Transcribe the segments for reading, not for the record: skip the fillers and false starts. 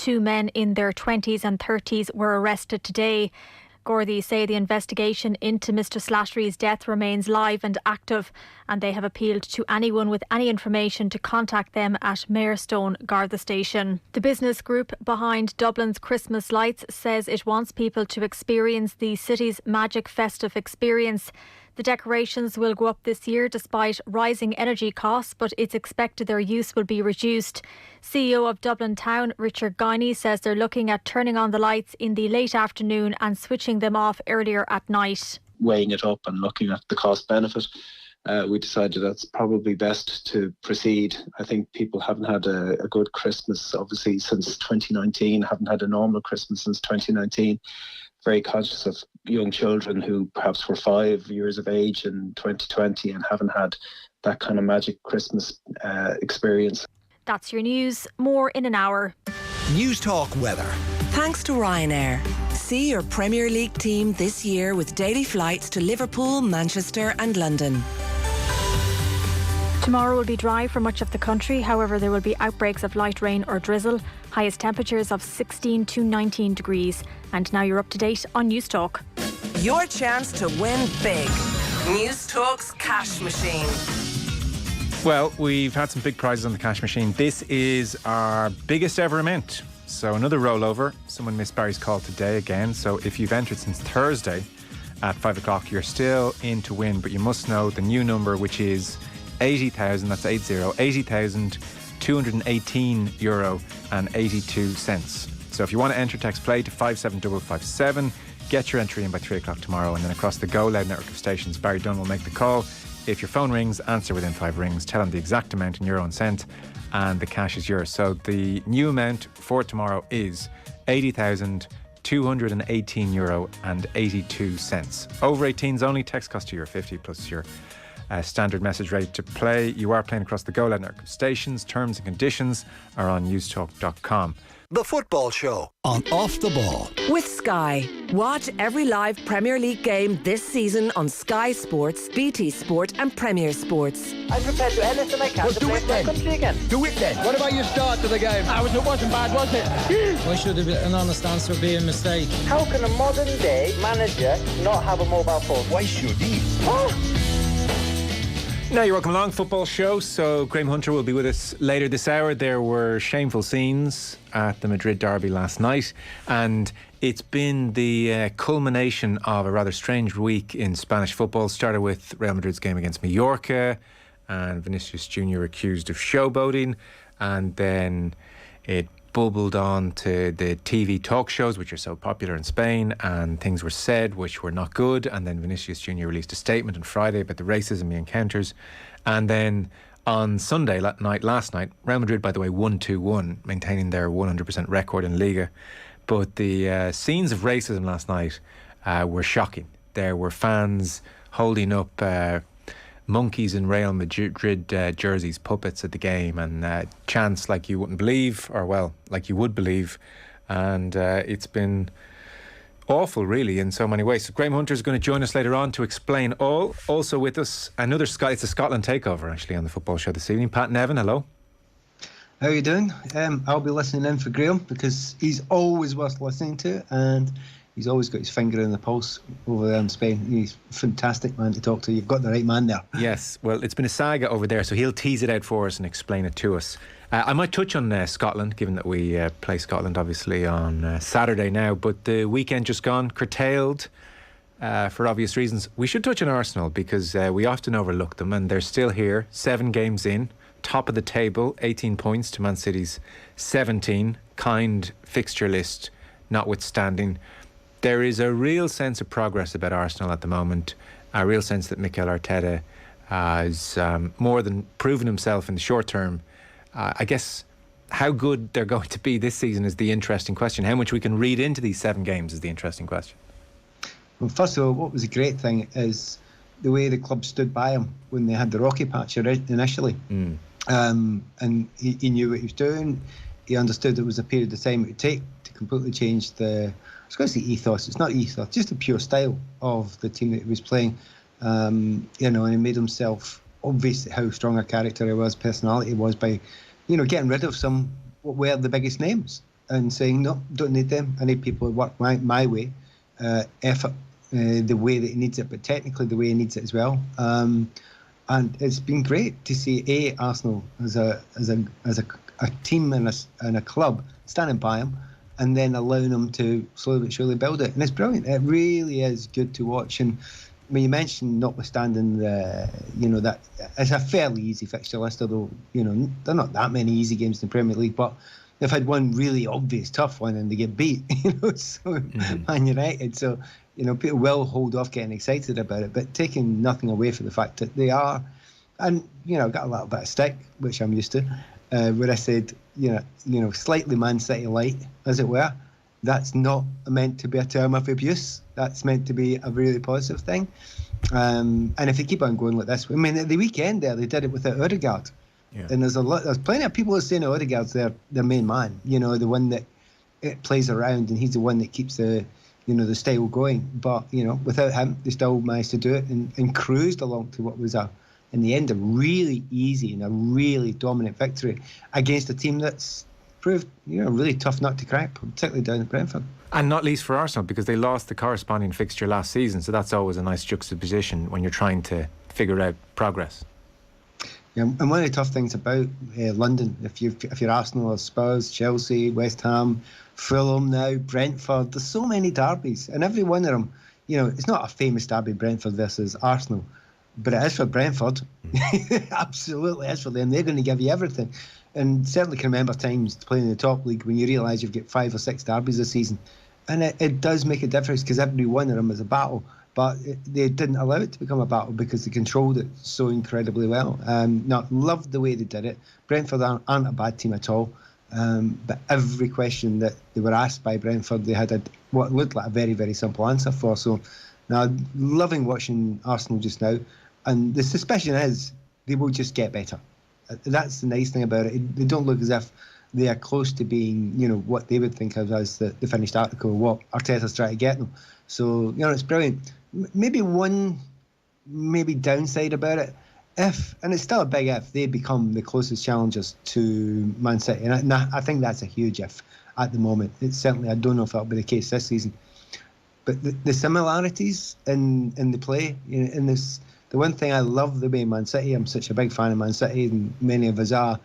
2 men in their 20s and 30s were arrested today. Gardaí say the investigation into Mr Slattery's death remains live and active, and they have appealed to anyone with any information to contact them at Mayorstone Garda Station. The business group behind Dublin's Christmas lights says it wants people to experience the city's magic festive experience. The decorations will go up this year despite rising energy costs, but it's expected their use will be reduced. CEO of Dublin Town, Richard Guiney, says they're looking at turning on the lights in the late afternoon and switching them off earlier at night. Weighing it up and looking at the cost benefit, we decided that's probably best to proceed. I think people haven't had a good Christmas, obviously, since 2019, haven't had a normal Christmas since 2019. Very conscious of young children who perhaps were 5 years of age in 2020 and haven't had that kind of magic Christmas experience. That's your news. More in an hour. News Talk weather. Thanks to Ryanair. See your Premier League team this year with daily flights to Liverpool, Manchester and London. Tomorrow will be dry for much of the country. However, there will be outbreaks of light rain or drizzle. Highest temperatures of 16 to 19 degrees. And now you're up to date on News Talk. Your chance to win big. News Talk's cash machine. Well, we've had some big prizes on the cash machine. This is our biggest ever amount. So another rollover. Someone missed Barry's call today again. So if you've entered since Thursday at 5 o'clock, you're still in to win. But you must know the new number, which is 80,000, that's 80,218 euro and 82 cents. So if you want to enter, text play to 57557. Get your entry in by 3 o'clock tomorrow, and then across the Go Loud network of stations, Barry Dunn will make the call. If your phone rings, answer within 5 rings, tell him the exact amount in euro and cent, and the cash is yours. So the new amount for tomorrow is 80,218 euro and 82 cents. Over 18s only, text cost you €50 plus your standard message ready to play. You are playing across the Go Loud network of stations. Terms and conditions are on newstalk.com. The Football Show on Off the Ball. With Sky. Watch every live Premier League game this season on Sky Sports, BT Sport and Premier Sports. I'm prepared to do anything I can to play for my country again. Do it then. What about your start to the game? It wasn't bad, was it? Why should an honest answer be a mistake? How can a modern day manager not have a mobile phone? Why should he? Now you're welcome along, Football Show. So Graham Hunter will be with us later this hour. There were shameful scenes at the Madrid derby last night, and it's been the culmination of a rather strange week in Spanish football. Started with Real Madrid's game against Mallorca and Vinicius Jr. accused of showboating, and then it bubbled on to the TV talk shows, which are so popular in Spain, and things were said which were not good. And then Vinicius Jr. released a statement on Friday about the racism he encounters. And then on Sunday night, last night, Real Madrid, by the way, won 2-1, maintaining their 100% record in Liga. But the scenes of racism last night were shocking. There were fans holding up monkeys in Real Madrid jerseys, puppets at the game, and chants like you wouldn't believe, or well, like you would believe. And it's been awful, really, in so many ways. So Graham Hunter is going to join us later on to explain all. Also with us, it's a Scotland takeover, actually, on the Football Show this evening. Pat Nevin, hello. How are you doing? I'll be listening in for Graham because he's always worth listening to, and he's always got his finger in the pulse over there in Spain. He's a fantastic man to talk to. You've got the right man there. Yes, well, it's been a saga over there, so he'll tease it out for us and explain it to us. I might touch on Scotland, given that we play Scotland, obviously, on Saturday now, but the weekend just gone, curtailed for obvious reasons. We should touch on Arsenal because we often overlook them, and they're still here, 7 games in, top of the table, 18 points to Man City's 17, kind fixture list notwithstanding. There is a real sense of progress about Arsenal at the moment, a real sense that Mikel Arteta has more than proven himself in the short term. I guess how good they're going to be this season is the interesting question. How much we can read into these 7 games is the interesting question. Well, first of all, what was a great thing is the way the club stood by him when they had the rocky patch initially. And he knew what he was doing. He understood there was a period of time it would take to completely change I was going to say ethos. It's not ethos, just the pure style of the team that he was playing. And he made himself obvious how strong a character he was, personality he was by, getting rid of what were the biggest names and saying, no, don't need them. I need people who work my way, effort, the way that he needs it, but technically the way he needs it as well. And it's been great to see Arsenal as a team and a club standing by him, and then allowing him to slowly but surely build it. And it's brilliant. It really is good to watch. And when you mentioned, notwithstanding that it's a fairly easy fixture list, although there are not that many easy games in the Premier League, but they've had one really obvious tough one and they get beat. Man United. So people will hold off getting excited about it, but taking nothing away from the fact that they are, and I've got a little bit of stick, which I'm used to, where I said slightly Man City light, as it were. That's not meant to be a term of abuse. That's meant to be a really positive thing. And if they keep on going like this, I mean, at the weekend there, they did it without Odegaard. Yeah. And there's plenty of people who are saying Odegaard's their main man, the one that it plays around, and he's the one that keeps the style going. But, without him, they still managed to do it and cruised along to what was in the end, a really easy and a really dominant victory against a team that's proved, really tough nut to crack, particularly down at Brentford. And not least for Arsenal, because they lost the corresponding fixture last season, so that's always a nice juxtaposition when you're trying to figure out progress. Yeah, and one of the tough things about London, if you're Arsenal or Spurs, Chelsea, West Ham, Fulham now, Brentford, there's so many derbies, and every one of them, it's not a famous derby, Brentford versus Arsenal, but it is for Brentford. Absolutely is for them. They're going to give you everything. And certainly can remember times playing in the top league when you realise you've got 5 or 6 derbies this season. And it does make a difference because every one of them is a battle. But they didn't allow it to become a battle because they controlled it so incredibly well. Loved the way they did it. Brentford aren't a bad team at all. But every question that they were asked by Brentford, they had what looked like a very, very simple answer for. So now, loving watching Arsenal just now. And the suspicion is they will just get better. That's the nice thing about it. They don't look as if they are close to being, what they would think of as the finished article, what Arteta's trying to get them. So, it's brilliant. Maybe one downside about it, and it's still a big if, they become the closest challengers to Man City. And I think that's a huge if at the moment. It's certainly, I don't know if that'll be the case this season. But the similarities in the play, in this... The one thing I love the way Man City, I'm such a big fan of Man City, and many of us are,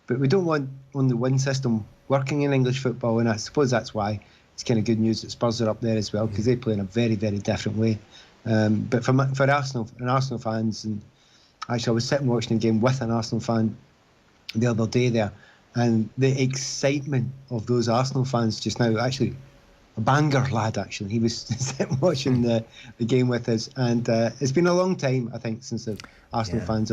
but we don't want only one system working in English football, and I suppose that's why it's kind of good news that Spurs are up there as well, because they play in a very, very different way. But for Arsenal and Arsenal fans, and actually I was sitting watching a game with an Arsenal fan the other day there, and the excitement of those Arsenal fans just now, actually, a banger lad, actually. He was sitting watching the game with us, and it's been a long time, I think, since the Arsenal fans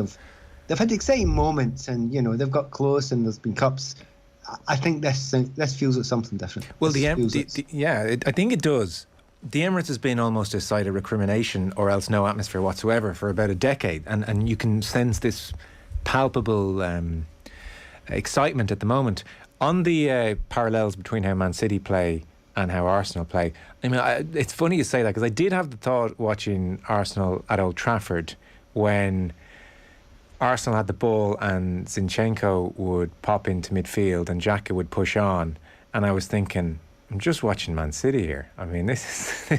they've had exciting moments, and they've got close, and there's been cups. I think this feels like something different. Well, I think it does. The Emirates has been almost a site of recrimination, or else no atmosphere whatsoever, for about a decade, and you can sense this palpable excitement at the moment. On the parallels between how Man City play and how Arsenal play. I mean, it's funny you say that, because I did have the thought watching Arsenal at Old Trafford when Arsenal had the ball and Zinchenko would pop into midfield and Xhaka would push on, and I was thinking, I'm just watching Man City here. I mean, this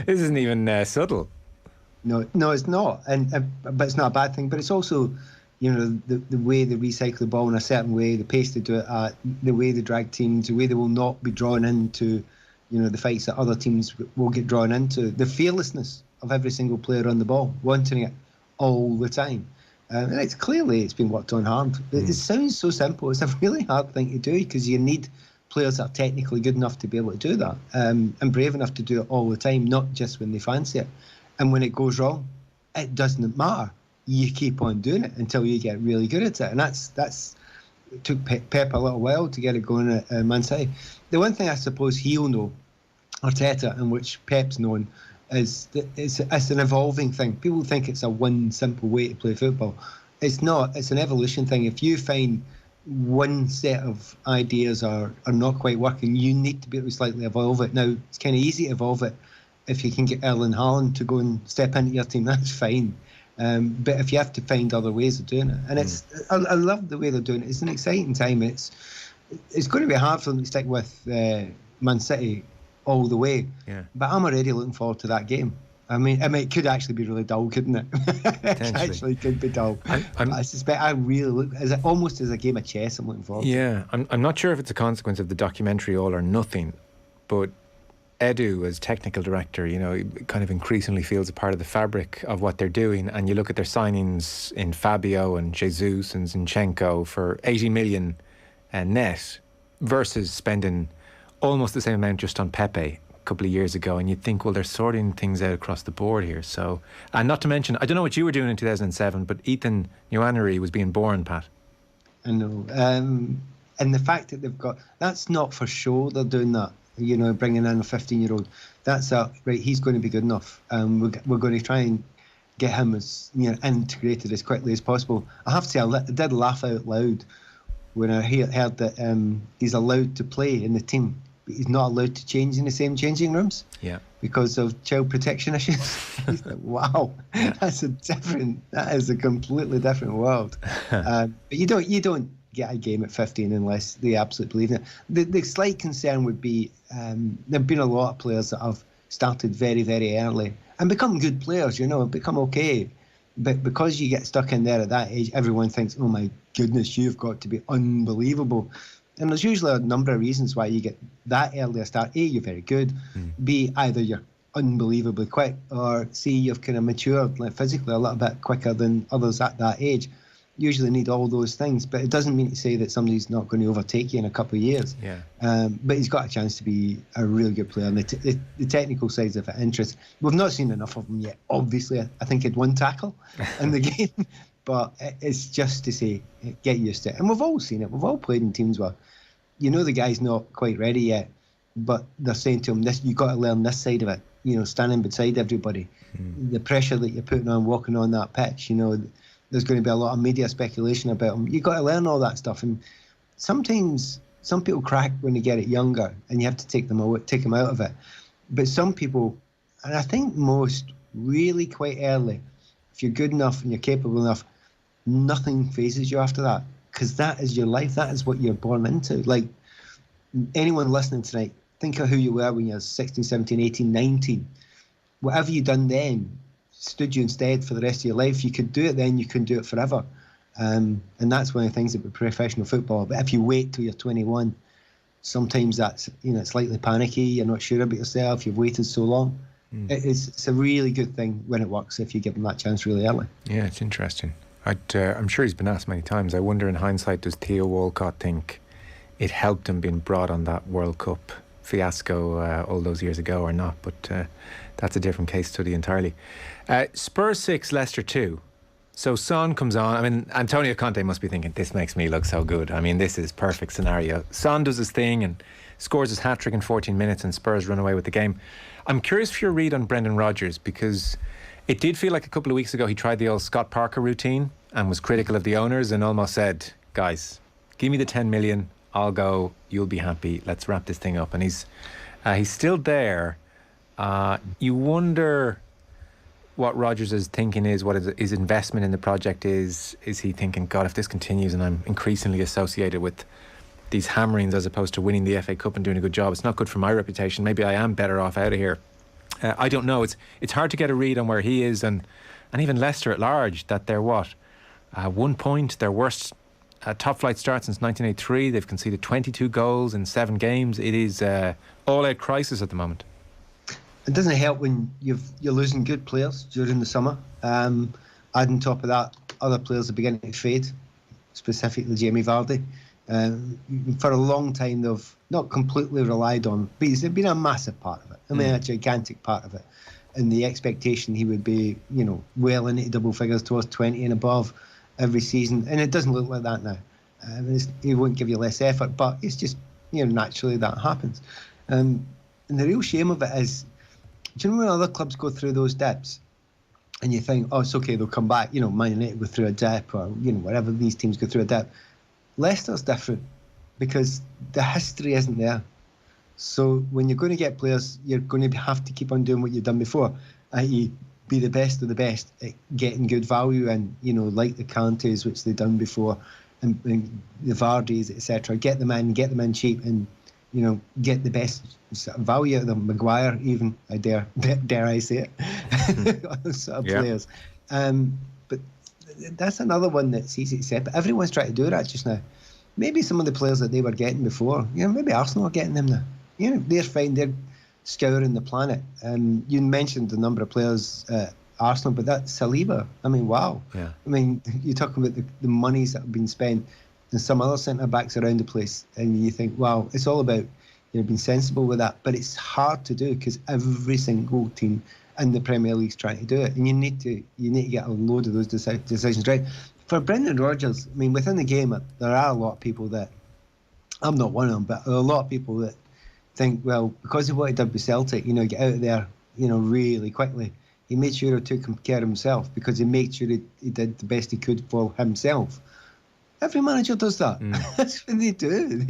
isn't even subtle. No, it's not, but it's not a bad thing. But it's also, the way they recycle the ball in a certain way, the pace they do it at, the way they drag teams, the way they will not be drawn into, the fights that other teams will get drawn into, the fearlessness of every single player on the ball, wanting it all the time. And it's been worked on hard. It sounds so simple. It's a really hard thing to do, because you need players that are technically good enough to be able to do that, and brave enough to do it all the time, not just when they fancy it. And when it goes wrong, it doesn't matter. You keep on doing it until you get really good at it, and that's it took Pep a little while to get it going at Man City. The one thing I suppose he'll know, Arteta, and which Pep's known, is that it's an evolving thing. People think it's a one simple way to play football. It's not. It's an evolution thing. If you find one set of ideas are not quite working, you need to be able to slightly evolve it. Now, it's kind of easy to evolve it if you can get Erling Haaland to go and step into your team. That's fine. But if you have to find other ways of doing it, and I love the way they're doing it. It's an exciting time. It's it's going to be hard for them to stick with Man City all the way. Yeah. But I'm already looking forward to that game. I mean, it could actually be really dull, couldn't it? It actually could be dull. I suspect I really look almost as a game of chess. I'm looking forward to. Yeah, I'm not sure if it's a consequence of the documentary All or Nothing, but Edu, as technical director, kind of increasingly feels a part of the fabric of what they're doing. And you look at their signings in Fabio and Jesus and Zinchenko for 80 million net versus spending almost the same amount just on Pepe a couple of years ago, and you'd think, well, they're sorting things out across the board here. So, and not to mention, I don't know what you were doing in 2007, but Ethan Nwaneri was being born, Pat. I know, and the fact that they've got, that's not for show. They're doing that, bringing in a 15-year-old. That's right. He's going to be good enough. We're going to try and get him as integrated as quickly as possible. I have to say, I did laugh out loud when I heard that he's allowed to play in the team, but he's not allowed to change in the same changing rooms. Yeah. Because of child protection issues. Like, wow, yeah. That is a completely different world. But you don't get a game at 15 unless they absolutely believe in it. The slight concern would be there've been a lot of players that have started very, very early and become good players, become okay. But because you get stuck in there at that age, everyone thinks, oh my goodness, you've got to be unbelievable. And there's usually a number of reasons why you get that early a start. A, you're very good. B, either you're unbelievably quick, or C, you've kind of matured physically a little bit quicker than others at that age. Usually need all those things, but it doesn't mean to say that somebody's not going to overtake you in a couple of years. Yeah. But he's got a chance to be a really good player. And the technical sides of it interest. We've not seen enough of him yet. Obviously, I think he had one tackle in the game. But it's just to say, get used to it. And we've all seen it. We've all played in teams where, the guy's not quite ready yet, but they're saying to him, you've got to learn this side of it, standing beside everybody. The pressure that you're putting on walking on that pitch, there's going to be a lot of media speculation about him. You've got to learn all that stuff. And sometimes some people crack when they get it younger and you have to take them out of it. But some people, and I think most, really quite early, if you're good enough and you're capable enough, nothing phases you after that, because that is your life. That is what you're born into. Like anyone listening tonight, think of who you were when you were 16, 17, 18, 19. Whatever you done then stood you instead for the rest of your life. You could do it then, you couldn't do it forever. And that's one of the things about professional football. But if you wait till you're 21, sometimes that's it's slightly panicky. You're not sure about yourself. You've waited so long. It's a really good thing when it works if you give them that chance really early. Yeah, it's interesting. I'm sure he's been asked many times. I wonder in hindsight, does Theo Walcott think it helped him being brought on that World Cup fiasco all those years ago or not? But that's a different case study entirely. Spurs 6, Leicester 2. So Son comes on. I mean, Antonio Conte must be thinking, this makes me look so good. I mean, this is perfect scenario. Son does his thing and scores his hat-trick in 14 minutes and Spurs run away with the game. I'm curious for your read on Brendan Rodgers, because it did feel like a couple of weeks ago he tried the old Scott Parker routine and was critical of the owners and almost said, guys, give me the 10 million, I'll go, you'll be happy, let's wrap this thing up. And he's still there. You wonder what Rodgers' thinking is, what his investment in the project is. Is he thinking, God, if this continues and I'm increasingly associated with these hammerings as opposed to winning the FA Cup and doing a good job, it's not good for my reputation, maybe I am better off out of here. I don't know. It's hard to get a read on where he is, and even Leicester at large, that they're 1 point, their worst top flight start since 1983. They've conceded 22 goals in 7 games. It is all-out crisis at the moment. It doesn't help when you're losing good players during the summer. Add on top of that, other players are beginning to fade, specifically Jamie Vardy. For a long time, they've not completely relied on, but he's been a massive part of it. I mean, a gigantic part of it. And the expectation he would be, well into double figures towards 20 and above every season. And it doesn't look like that now. He won't give you less effort, but it's just, naturally that happens. And the real shame of it is, do you know when other clubs go through those dips and you think, oh, it's okay, they'll come back, Man United go through a dip, or, whatever these teams go through a dip. Leicester's different because the history isn't there. So when you're going to get players, you're going to have to keep on doing what you've done before, i.e. be the best of the best at getting good value and, like the Kantes, which they've done before, and the Vardys, etc. Get them in cheap, and get the best sort of value out of them. Maguire, even, I dare I say it, those sort of players. But that's another one that's easy to say. But everyone's trying to do that just now. Maybe some of the players that they were getting before, maybe Arsenal are getting them now. They're fine. They're scouring the planet. You mentioned the number of players at Arsenal, but that's Saliba. I mean, wow. Yeah. I mean, you're talking about the monies that have been spent and some other centre-backs around the place, and you think, wow, it's all about being sensible with that. But it's hard to do because every single team in the Premier League's trying to do it, and you need to get a load of those decisions right. For Brendan Rodgers, I mean, within the game, there are a lot of people that, I'm not one of them, but there are a lot of people that think, well, because of what he did with Celtic, get out of there, really quickly. He made sure he took care of himself because he made sure he did the best he could for himself. Every manager does that. That's what they do.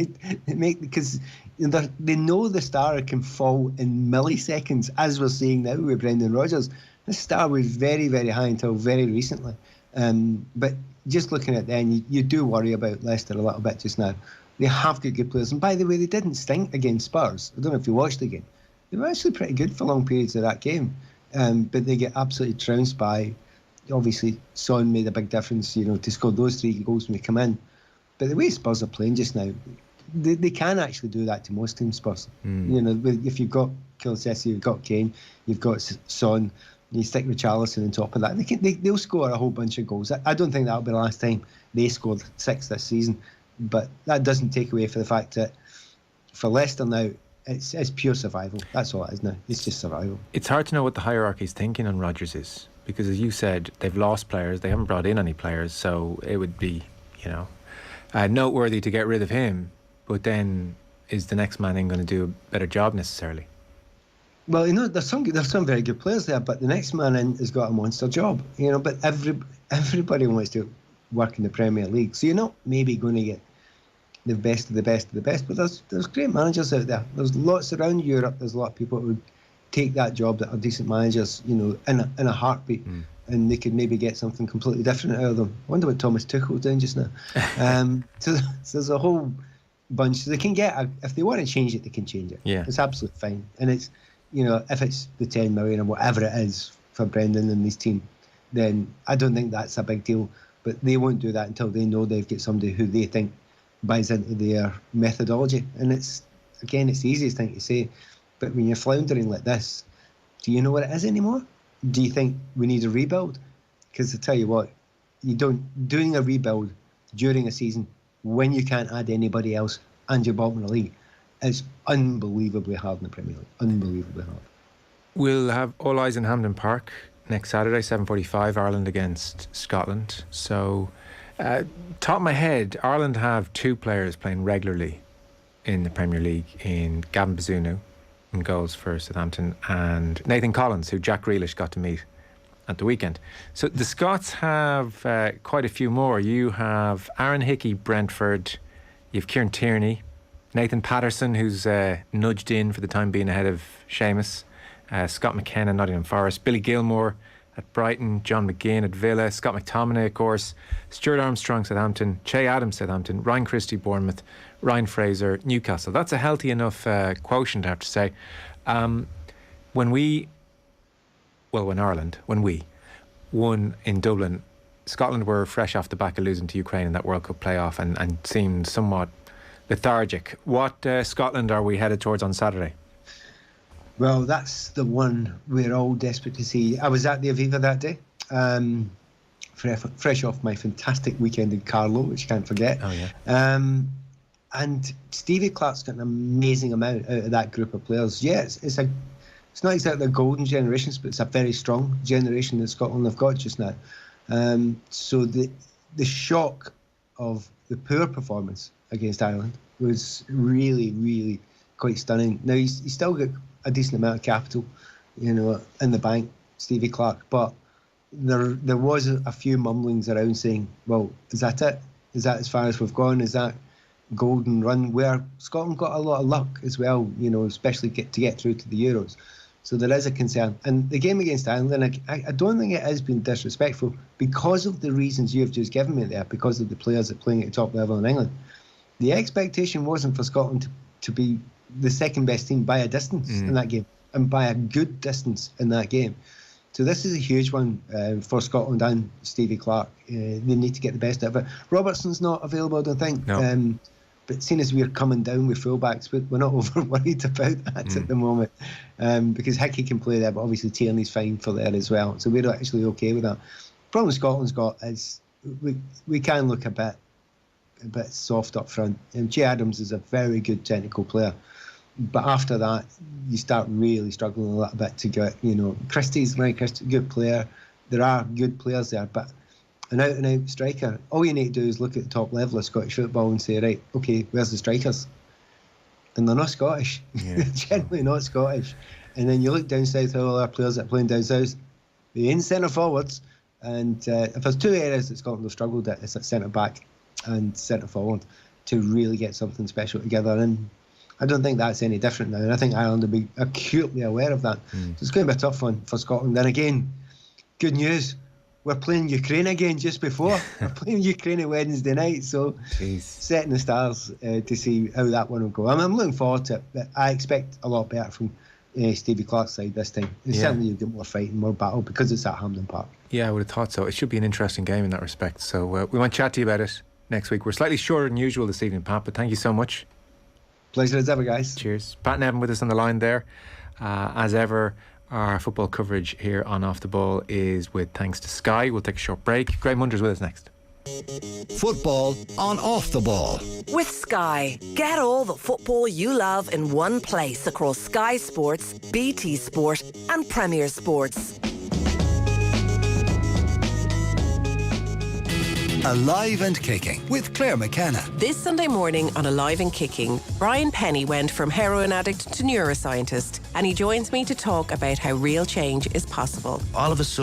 They make, because they know the star can fall in milliseconds, as we're seeing now with Brendan Rodgers. The star was very, very high until very recently. But just looking at them, you do worry about Leicester a little bit just now. They have got good players. And by the way, they didn't stink against Spurs. I don't know if you watched the game. They were actually pretty good for long periods of that game. But they get absolutely trounced by, obviously, Son made a big difference, to score those 3 goals when they come in. But the way Spurs are playing just now, they can actually do that to most teams, Spurs. If you've got Kulusevski, you've got Kane, you've got Son, you stick with Richarlison on top of that, they'll score a whole bunch of goals. I don't think that'll be the last time they scored 6 this season. But that doesn't take away from the fact that for Leicester now, it's pure survival. That's all it is now. It's just survival. It's hard to know what the hierarchy's thinking on Rodgers is, because as you said, they've lost players, they haven't brought in any players, so it would be, noteworthy to get rid of him. But then, is the next man in going to do a better job necessarily? Well, there's some very good players there, but the next man in has got a monster job. But everybody wants to work in the Premier League, so you're not maybe going to get the best of the best of the best, but there's great managers out there. There's lots around Europe. There's a lot of people who would take that job that are decent managers, in a heartbeat, and they could maybe get something completely different out of them. I wonder what Thomas Tuchel's doing just now. So there's a whole bunch. So they can if they want to change it, they can change it. Yeah, it's absolutely fine. And it's if it's the 10 million or whatever it is for Brendan and his team, then I don't think that's a big deal. But they won't do that until they know they've got somebody who they think buys into their methodology. And it's the easiest thing to say. But when you're floundering like this, do you know what it is anymore? Do you think we need a rebuild? Because I tell you what, doing a rebuild during a season when you can't add anybody else and you're bottom of the league is unbelievably hard in the Premier League. Unbelievably hard. We'll have all eyes in Hampden Park next Saturday, 7:45, Ireland against Scotland. So, top of my head, Ireland have 2 players playing regularly in the Premier League, in Gavin Bazunu in goals for Southampton and Nathan Collins, who Jack Grealish got to meet at the weekend. So the Scots have quite a few more. You have Aaron Hickey, Brentford. You have Kieran Tierney, Nathan Patterson, who's nudged in for the time being ahead of Seamus. Scott McKenna, Nottingham Forest, Billy Gilmore at Brighton, John McGinn at Villa, Scott McTominay, of course, Stuart Armstrong, Southampton, Che Adams, Southampton, Ryan Christie, Bournemouth, Ryan Fraser, Newcastle. That's a healthy enough quotient, I have to say. When Ireland won in Dublin, Scotland were fresh off the back of losing to Ukraine in that World Cup playoff and seemed somewhat lethargic. What Scotland are we headed towards on Saturday? Well, that's the one we're all desperate to see. I was at the Aviva that day, fresh off my fantastic weekend in Carlow, which you can't forget. Oh, yeah. And Stevie Clark's got an amazing amount out of that group of players. Yeah, it's not exactly a golden generation, but it's a very strong generation that Scotland have got just now. So the shock of the poor performance against Ireland was really, really quite stunning. Now, he's still got a decent amount of capital, in the bank, Stevie Clark, but there was a few mumblings around saying, well, is that it? Is that as far as we've gone? Is that golden run? Where Scotland got a lot of luck as well, especially to get through to the Euros. So there is a concern. And the game against Ireland, I don't think it has been disrespectful because of the reasons you've just given me there, because of the players that are playing at the top level in England. The expectation wasn't for Scotland to be the second best team by a distance in that game, and by a good distance in that game. So this is a huge one for Scotland and Stevie Clarke. They need to get the best out of it. Robertson's not available, I don't think. No. But seeing as we're coming down with fullbacks, we're not over worried about that at the moment, because Hickey can play there, but obviously Tierney's fine for there as well. So we're actually okay with that. The problem Scotland's got is we can look a bit soft up front. And Jay Adams is a very good technical player, but after that you start really struggling a little bit to get. Christie's a good player. There are good players there, but an out-and-out striker, all you need to do is look at the top level of Scottish football and say, right, okay, where's the strikers? And they're not Scottish. Yeah. They're generally not Scottish. And then you look down south at all our players that are playing down south, they're in centre forwards, and if there's two areas that Scotland have struggled at, it's at centre back and centre forward, to really get something special together. And I don't think that's any different now, and I think Ireland will be acutely aware of that. So it's going to be a tough one for Scotland. And again, good news, we're playing Ukraine again just before. We're playing Ukraine on Wednesday night, so setting the stars to see how that one will go. I'm looking forward to it, but I expect a lot better from Stevie Clarke's side this time. Certainly you'll get more fight and more battle because it's at Hampden Park. Yeah, I would have thought so. It should be an interesting game in that respect. So we might chat to you about it next week. We're slightly shorter than usual this evening, Pat, but thank you so much. Pleasure as ever, guys. Cheers. Pat Nevin with us on the line there. As ever, our football coverage here on Off the Ball is with thanks to Sky. We'll take a short break. Graham Hunter's with us next. Football on Off the Ball. With Sky, get all the football you love in one place across Sky Sports, BT Sport and Premier Sports. Alive and Kicking with Claire McKenna. This Sunday morning on Alive and Kicking, Brian Penny went from heroin addict to neuroscientist, and he joins me to talk about how real change is possible. All of a sudden,